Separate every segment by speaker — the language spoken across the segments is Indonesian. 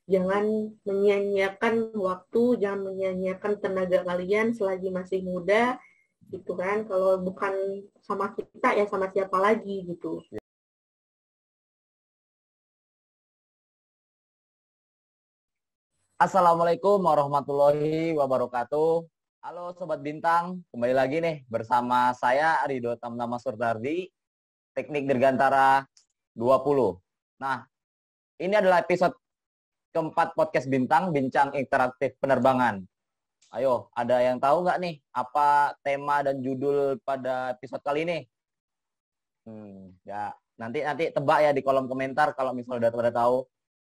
Speaker 1: Jangan menyia-nyiakan waktu, jangan menyia-nyiakan tenaga kalian selagi masih muda, gitu kan. Kalau bukan sama kita, ya sama siapa lagi, gitu.
Speaker 2: Assalamualaikum warahmatullahi wabarakatuh. Halo Sobat Bintang, kembali lagi nih bersama saya Arido Tamtama Surdardi, Teknik Dirgantara 20. Nah, ini adalah episode keempat podcast Bintang, Bincang Interaktif Penerbangan. Ayo, ada yang tahu nggak nih apa tema dan judul pada episode kali ini? Ya, nanti tebak ya di kolom komentar kalau misalnya udah tahu.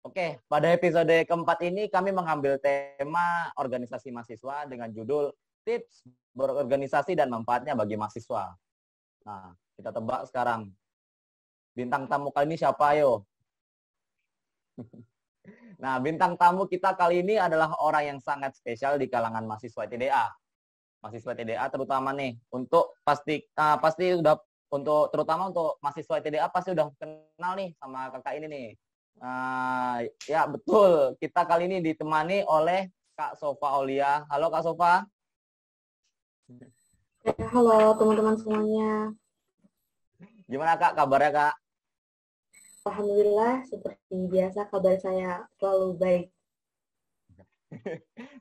Speaker 2: Oke, pada episode keempat ini kami mengambil tema organisasi mahasiswa dengan judul Tips Berorganisasi dan Manfaatnya bagi Mahasiswa. Nah, kita tebak sekarang. Bintang tamu kali ini siapa, ayo? Nah, bintang tamu kita kali ini adalah orang yang sangat spesial di kalangan mahasiswa TDA. Mahasiswa TDA terutama nih, untuk pasti udah terutama untuk mahasiswa TDA pasti udah kenal nih sama kakak ini nih. Ya betul, kita kali ini ditemani oleh Kak Sofa Aulia. Halo Kak Sofa.
Speaker 1: Ya, halo teman-teman semuanya.
Speaker 2: Gimana Kak kabarnya Kak?
Speaker 1: Alhamdulillah, seperti biasa kabar saya selalu baik.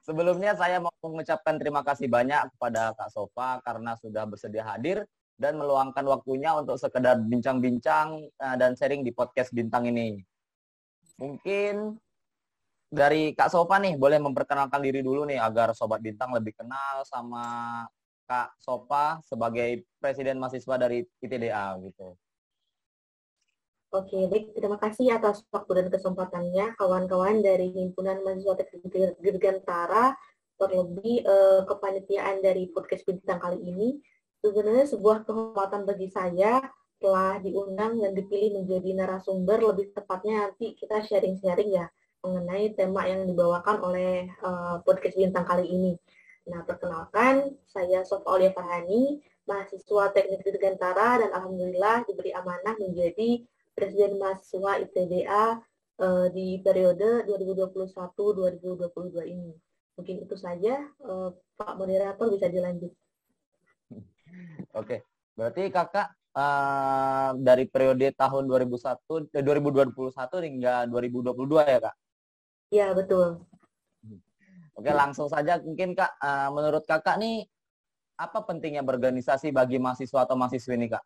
Speaker 2: Sebelumnya saya mau mengucapkan terima kasih banyak kepada Kak Sofa karena sudah bersedia hadir dan meluangkan waktunya untuk sekedar bincang-bincang dan sharing di podcast Bintang ini. Mungkin dari Kak Sofa nih, boleh memperkenalkan diri dulu nih agar Sobat Bintang lebih kenal sama Kak Sofa sebagai Presiden Mahasiswa dari ITDA gitu.
Speaker 1: Oke, baik. Terima kasih atas waktu dan kesempatannya, kawan-kawan dari Himpunan Mahasiswa Teknik Dirgantara, terlebih kepanitiaan dari podcast Bintang kali ini. Sebenarnya sebuah kehormatan bagi saya telah diundang dan dipilih menjadi narasumber, lebih tepatnya nanti kita sharing-sharing ya mengenai tema yang dibawakan oleh podcast Bintang kali ini. Nah, perkenalkan, saya Sofa Aulia Farhani, mahasiswa Teknik Dirgantara, dan alhamdulillah diberi amanah menjadi Presiden Mahasiswa ITDA di periode 2021-2022 ini. Mungkin itu saja, Pak Moderator bisa dilanjut.
Speaker 2: Oke, berarti Kakak dari periode tahun 2021 hingga 2022 ya Kak?
Speaker 1: Ya, betul.
Speaker 2: Oke, langsung saja mungkin Kak, menurut Kakak nih, apa pentingnya berorganisasi bagi mahasiswa atau mahasiswi ini Kak?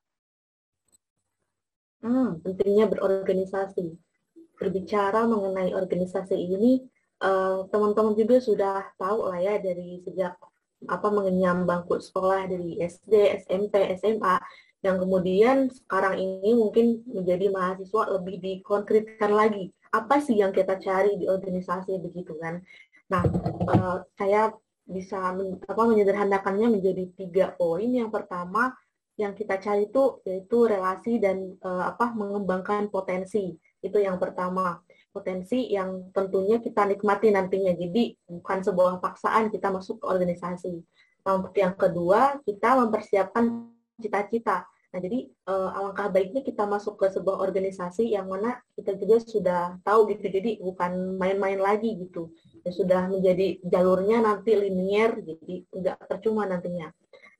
Speaker 1: Pentingnya berorganisasi. Berbicara mengenai organisasi ini, teman-teman juga sudah tahu lah ya dari sejak mengenyam bangku sekolah dari SD, SMP, SMA, yang kemudian sekarang ini mungkin menjadi mahasiswa lebih dikonkretkan lagi. Apa sih yang kita cari di organisasi begitu kan? Nah, saya bisa menyederhanakannya menjadi 3 poin. Yang pertama yang kita cari itu yaitu relasi dan mengembangkan potensi. Itu yang pertama, potensi yang tentunya kita nikmati nantinya. Jadi bukan sebuah paksaan kita masuk ke organisasi. Nah, untuk yang kedua, kita mempersiapkan cita-cita. Nah, jadi alangkah baiknya kita masuk ke sebuah organisasi yang mana kita juga sudah tahu gitu. Jadi bukan main-main lagi gitu. Ya, sudah menjadi jalurnya nanti linier, jadi nggak percuma nantinya.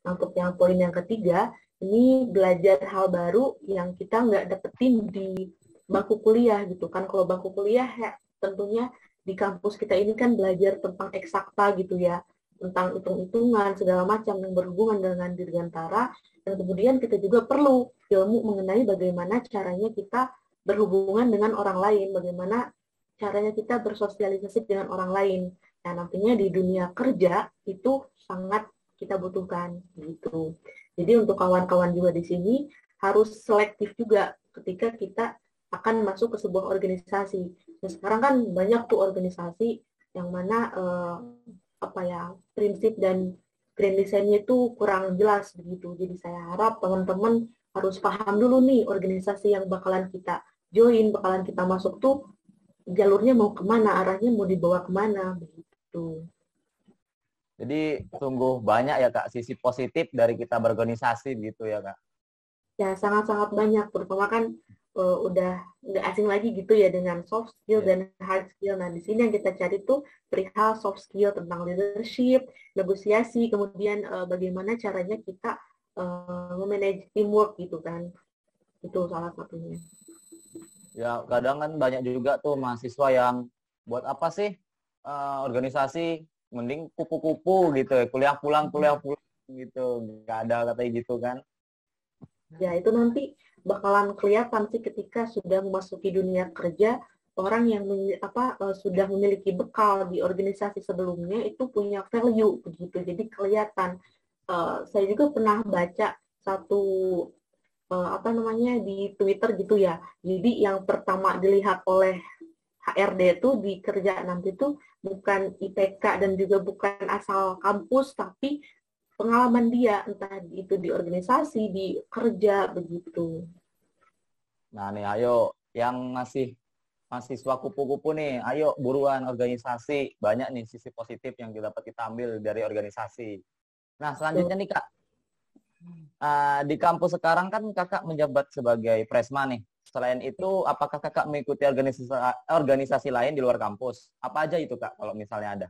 Speaker 1: Nah, untuk yang poin yang ketiga, ini belajar hal baru yang kita nggak dapetin di bangku kuliah gitu kan. Kalau bangku kuliah ya tentunya di kampus kita ini kan belajar tentang eksakta gitu ya, tentang hitung-hitungan segala macam yang berhubungan dengan dirgantara, dan kemudian kita juga perlu ilmu mengenai bagaimana caranya kita berhubungan dengan orang lain, bagaimana caranya kita bersosialisasi dengan orang lain. Nah, nantinya di dunia kerja itu sangat kita butuhkan gitu. Jadi untuk kawan-kawan juga di sini harus selektif juga ketika kita akan masuk ke sebuah organisasi. Nah, sekarang kan banyak tuh organisasi yang mana prinsip dan grand design-nya itu kurang jelas begitu. Jadi saya harap teman-teman harus paham dulu nih organisasi yang bakalan kita join, bakalan kita masuk tuh jalurnya mau kemana, arahnya mau dibawa kemana begitu.
Speaker 2: Jadi sungguh banyak ya Kak sisi positif dari kita berorganisasi gitu ya Kak.
Speaker 1: Ya sangat-sangat banyak, terutama kan udah nggak asing lagi gitu ya dengan soft skill
Speaker 2: Ya.
Speaker 1: dan hard skill. Nah, di sini yang kita cari tuh perihal soft skill tentang leadership, negosiasi, kemudian bagaimana caranya kita memanage teamwork gitu kan. Itu salah satunya.
Speaker 2: Ya, kadang kan banyak juga tuh mahasiswa yang buat apa sih organisasi, mending kupu-kupu gitu ya, kuliah pulang gitu, nggak ada katanya gitu kan.
Speaker 1: Ya, itu nanti bakalan kelihatan sih ketika sudah memasuki dunia kerja, orang yang sudah memiliki bekal di organisasi sebelumnya itu punya value begitu. Jadi kelihatan. Saya juga pernah baca satu di Twitter gitu ya. Jadi yang pertama dilihat oleh HRD itu di kerjaan nanti itu bukan IPK dan juga bukan asal kampus, tapi pengalaman dia, entah itu di organisasi, di kerja, begitu.
Speaker 2: Nah nih, ayo yang masih mahasiswa kupu-kupu nih, ayo buruan organisasi. Banyak nih sisi positif yang dapat kita ambil dari organisasi. Nah, selanjutnya
Speaker 1: Tuh.
Speaker 2: nih Kak, di kampus sekarang kan Kakak menjabat sebagai Presma nih. Selain itu, apakah Kakak mengikuti organisasi lain di luar kampus? Apa aja itu Kak, kalau misalnya ada?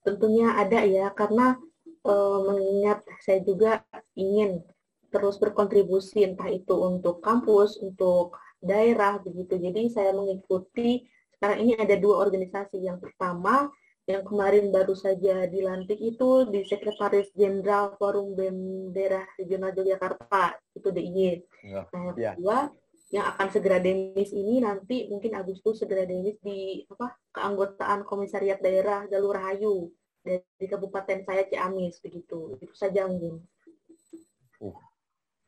Speaker 1: Tentunya ada ya, karena mengingat saya juga ingin terus berkontribusi, entah itu untuk kampus, untuk daerah, begitu. Jadi saya mengikuti, sekarang ini ada dua organisasi. Yang pertama, yang kemarin baru saja dilantik itu di Sekretaris Jenderal Forum BEM Daerah Regional Yogyakarta, itu DIY.
Speaker 2: Ya,
Speaker 1: Nah, yang
Speaker 2: ya.
Speaker 1: kedua, yang akan segera demis ini nanti mungkin Agustus segera demis di keanggotaan Komisariat Daerah Jalur Hayu dari kabupaten saya Ciamis begitu. Itu saja mungkin.
Speaker 2: Uh,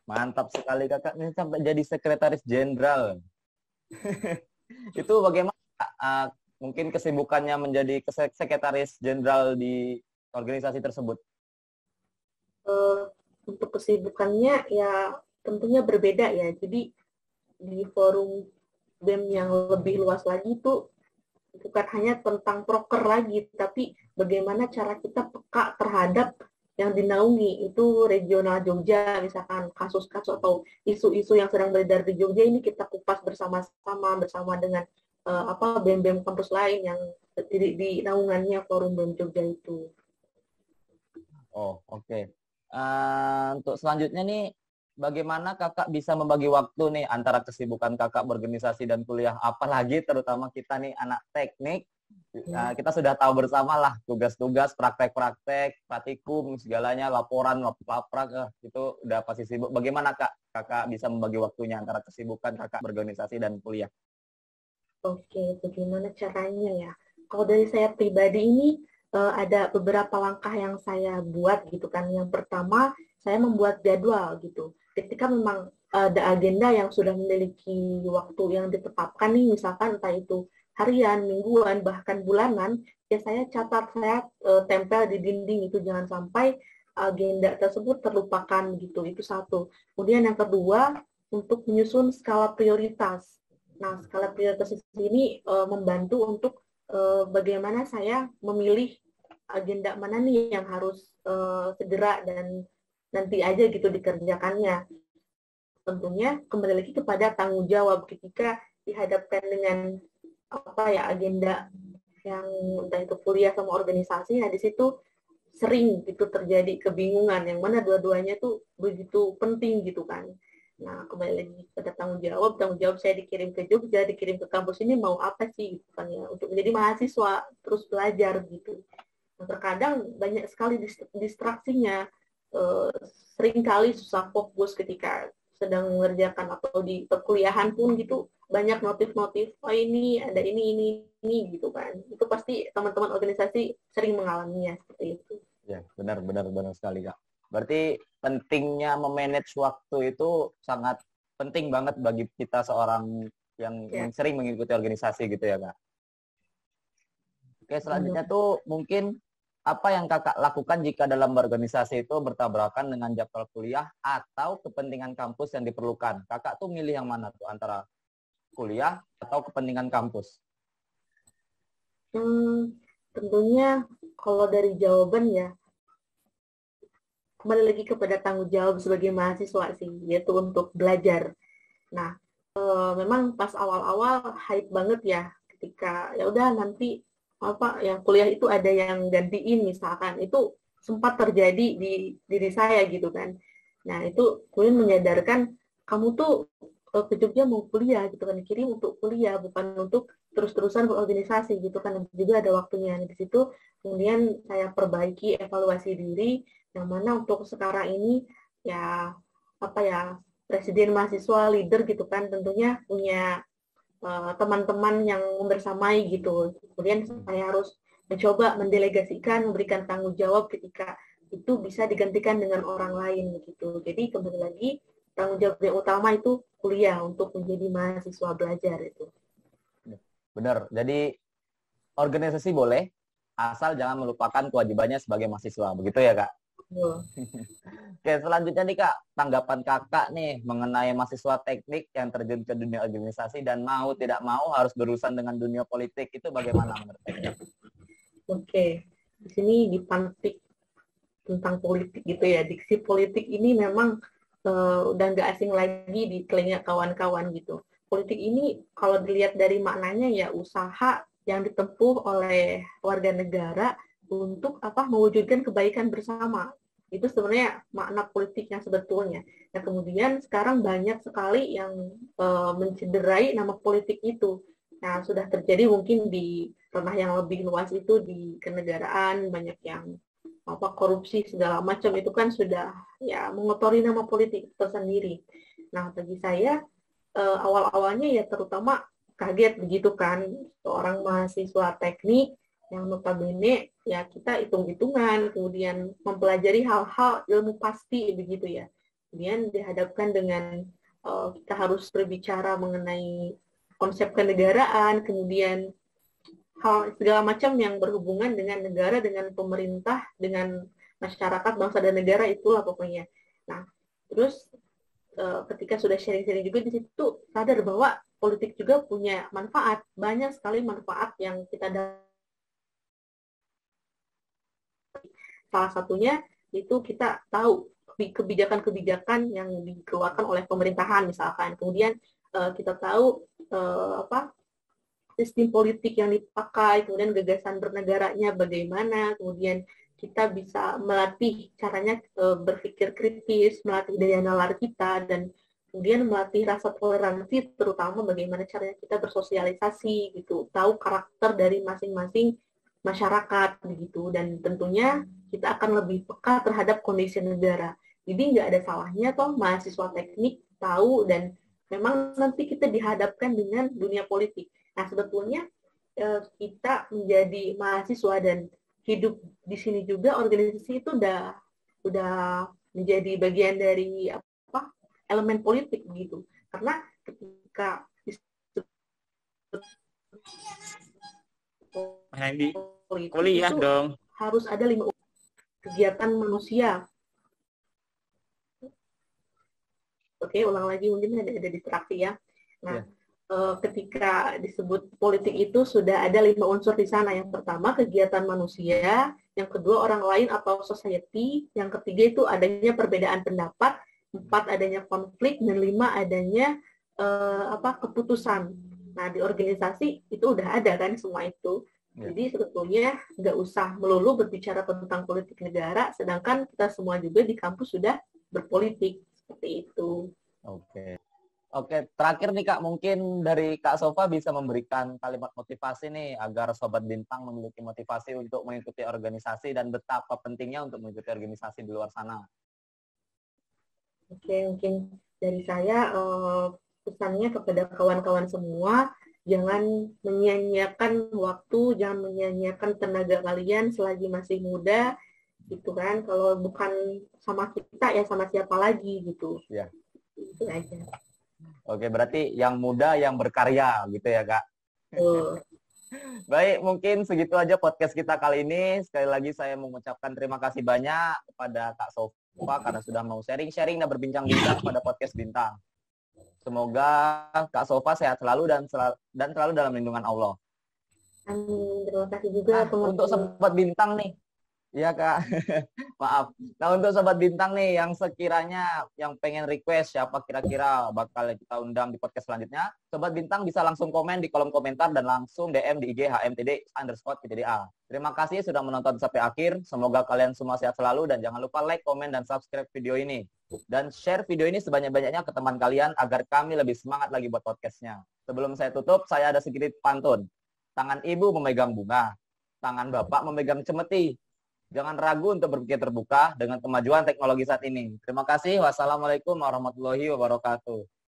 Speaker 2: Mantap sekali Kakak ini sampai jadi sekretaris jenderal. Itu bagaimana Kak? Mungkin kesibukannya menjadi sekretaris jenderal di organisasi tersebut?
Speaker 1: Eh, untuk kesibukannya ya tentunya berbeda ya. Jadi di forum BEM yang lebih luas lagi itu bukan hanya tentang proker lagi, tapi bagaimana cara kita peka terhadap yang dinaungi itu regional Jogja, misalkan kasus-kasus atau isu-isu yang sedang beredar di Jogja ini kita kupas bersama-sama bersama dengan BEM-BEM kampus lain yang di naungannya forum BEM Jogja itu.
Speaker 2: Oh, oke. Okay. Untuk selanjutnya nih, bagaimana kakak bisa membagi waktu nih antara kesibukan kakak berorganisasi dan kuliah, apalagi terutama kita nih anak teknik, kita sudah tahu bersama lah tugas-tugas, praktek-praktek, praktikum, segalanya, laporan, laprak, itu udah pasti sibuk. Bagaimana kakak bisa membagi waktunya antara kesibukan kakak berorganisasi dan kuliah?
Speaker 1: Oke, bagaimana caranya ya? Kalau dari saya pribadi ini ada beberapa langkah yang saya buat gitu kan. Yang pertama, saya membuat jadwal gitu. Ketika memang ada agenda yang sudah memiliki waktu yang ditetapkan nih, misalkan entah itu harian, mingguan, bahkan bulanan, ya saya catat, saya tempel di dinding itu jangan sampai agenda tersebut terlupakan gitu. Itu satu. Kemudian yang kedua, untuk menyusun skala prioritas. Nah, skala prioritas ini membantu untuk bagaimana saya memilih agenda mana nih yang harus segera dan nanti aja gitu dikerjakannya. Tentunya kembali lagi kepada tanggung jawab ketika dihadapkan dengan agenda yang entah itu kuliah sama organisasi, nah di situ sering itu terjadi kebingungan yang mana dua-duanya tuh begitu penting gitu kan. Nah, kembali lagi pada tanggung jawab saya dikirim ke Jogja, dikirim ke kampus ini mau apa sih gitu kan ya, untuk menjadi mahasiswa, terus belajar gitu. Nah, terkadang banyak sekali distraksinya, eh, seringkali susah fokus ketika sedang mengerjakan atau di perkuliahan pun gitu, banyak notif-notif, oh ini gitu kan. Itu pasti teman-teman organisasi sering mengalaminya seperti itu.
Speaker 2: Ya, benar sekali kak. Berarti pentingnya memanage waktu itu sangat penting banget bagi kita seorang yang
Speaker 1: Ya,
Speaker 2: sering mengikuti organisasi gitu ya kak. Oke,
Speaker 1: benar.
Speaker 2: selanjutnya tuh mungkin apa yang kakak lakukan jika dalam berorganisasi itu bertabrakan dengan jadwal kuliah atau kepentingan kampus yang diperlukan? Kakak tuh milih yang mana tuh antara kuliah atau kepentingan kampus?
Speaker 1: Tentunya kalau dari jawaban ya, kembali lagi kepada tanggung jawab sebagai mahasiswa sih, yaitu untuk belajar. Nah, memang pas awal-awal hype banget ya ketika ya udah nanti apa yang kuliah itu ada yang gantiin misalkan itu sempat terjadi di diri saya gitu kan. Nah, itu kemudian menyadarkan kamu tuh ke Jogja mau kuliah gitu kan, dikirim untuk kuliah bukan untuk terus-terusan berorganisasi gitu kan. Juga ada waktunya. Di situ kemudian saya perbaiki evaluasi diri yang mana untuk sekarang ini ya apa ya presiden mahasiswa leader gitu kan tentunya punya teman-teman yang membersamai gitu. Kemudian saya harus mencoba mendelegasikan, memberikan tanggung jawab ketika itu bisa digantikan dengan orang lain gitu. Jadi kembali lagi tanggung jawab yang utama itu kuliah untuk menjadi mahasiswa belajar itu.
Speaker 2: Benar. Jadi organisasi boleh, asal jangan melupakan kewajibannya sebagai mahasiswa. Begitu ya, Kak? Oke, selanjutnya nih Kak, tanggapan Kakak nih mengenai mahasiswa teknik yang terjun ke dunia organisasi dan mau tidak mau harus berurusan dengan dunia politik, itu bagaimana menurut Kakak?
Speaker 1: Oke, di sini dipantik tentang politik gitu ya. Diksi politik ini memang udah nggak asing lagi di telinga kawan-kawan gitu. Politik ini kalau dilihat dari maknanya ya usaha yang ditempuh oleh warga negara untuk apa mewujudkan kebaikan bersama. Itu sebenarnya makna politik yang sebetulnya. Nah, kemudian sekarang banyak sekali yang mencederai nama politik itu. Nah, sudah terjadi mungkin di ranah yang lebih luas itu di kenegaraan, banyak yang apa korupsi segala macam itu kan sudah ya mengotori nama politik tersendiri. Nah, bagi saya awal-awalnya ya terutama kaget begitu kan seorang mahasiswa teknik yang notabene ya kita hitung-hitungan kemudian mempelajari hal-hal ilmu pasti begitu ya. Kemudian dihadapkan dengan kita harus berbicara mengenai konsep kenegaraan, kemudian hal segala macam yang berhubungan dengan negara, dengan pemerintah, dengan masyarakat, bangsa dan negara itulah pokoknya. Nah, terus ketika sudah sharing-sharing juga di situ sadar bahwa politik juga punya manfaat, banyak sekali manfaat yang kita dapat. Salah satunya itu kita tahu kebijakan-kebijakan yang dikeluarkan oleh pemerintahan misalkan. Kemudian kita tahu apa sistem politik yang dipakai, kemudian gagasan bernegaranya bagaimana, kemudian kita bisa melatih caranya berpikir kritis, melatih daya nalar kita, dan kemudian melatih rasa toleransi, terutama bagaimana caranya kita bersosialisasi, gitu, tahu karakter dari masing-masing masyarakat, begitu, dan tentunya kita akan lebih peka terhadap kondisi negara. Jadi nggak ada salahnya toh mahasiswa teknik tahu dan memang nanti kita dihadapkan dengan dunia politik. Nah, sebetulnya kita menjadi mahasiswa dan hidup di sini juga organisasi itu udah menjadi bagian dari apa elemen politik gitu. Karena ketika politik
Speaker 3: kuliah
Speaker 1: itu
Speaker 3: dong.
Speaker 1: harus ada 5 kegiatan manusia. Oke, ulang lagi mungkin ada distraksi ya. Nah, ketika disebut politik itu sudah ada 5 unsur di sana. Yang pertama kegiatan manusia, yang kedua orang lain atau society, yang ketiga itu adanya perbedaan pendapat, 4 adanya konflik, dan 5 adanya keputusan. Nah, di organisasi itu udah ada kan semua itu. Jadi sebetulnya nggak usah melulu berbicara tentang politik negara, sedangkan kita semua juga di kampus sudah berpolitik seperti itu.
Speaker 2: Oke, terakhir nih Kak, mungkin dari Kak Sofa bisa memberikan kalimat motivasi nih agar Sobat Bintang memiliki motivasi untuk mengikuti organisasi dan betapa pentingnya untuk mengikuti organisasi di luar sana.
Speaker 1: Oke, mungkin dari saya pesannya kepada kawan-kawan semua, jangan menyia-nyiakan waktu, jangan menyia-nyiakan tenaga kalian selagi masih muda, gitu kan. Kalau bukan sama kita, ya sama siapa lagi, gitu.
Speaker 2: Ya.
Speaker 1: Itu aja.
Speaker 2: Oke, berarti yang muda, yang berkarya, gitu ya, Kak? Baik, mungkin segitu aja podcast kita kali ini. Sekali lagi saya mengucapkan terima kasih banyak kepada Kak Sofa karena sudah mau sharing-sharing dan berbincang-bincang pada podcast Bintang. Semoga Kak Sofa sehat selalu dan selalu dalam lindungan Allah.
Speaker 1: Amin. Terima kasih juga
Speaker 2: untuk Sobat Bintang nih. Iya Kak. Maaf. Nah, untuk Sobat Bintang nih yang sekiranya yang pengen request siapa kira-kira bakal kita undang di podcast selanjutnya, Sobat Bintang bisa langsung komen di kolom komentar dan langsung DM di IG HMTD_PTDA. Terima kasih sudah menonton sampai akhir. Semoga kalian semua sehat selalu dan jangan lupa like, komen, dan subscribe video ini. Dan share video ini sebanyak-banyaknya ke teman kalian agar kami lebih semangat lagi buat podcastnya. Sebelum saya tutup, saya ada sedikit pantun. Tangan ibu memegang bunga, tangan bapak memegang cemeti. Jangan ragu untuk berpikir terbuka dengan kemajuan teknologi saat ini. Terima kasih. Wassalamualaikum warahmatullahi wabarakatuh.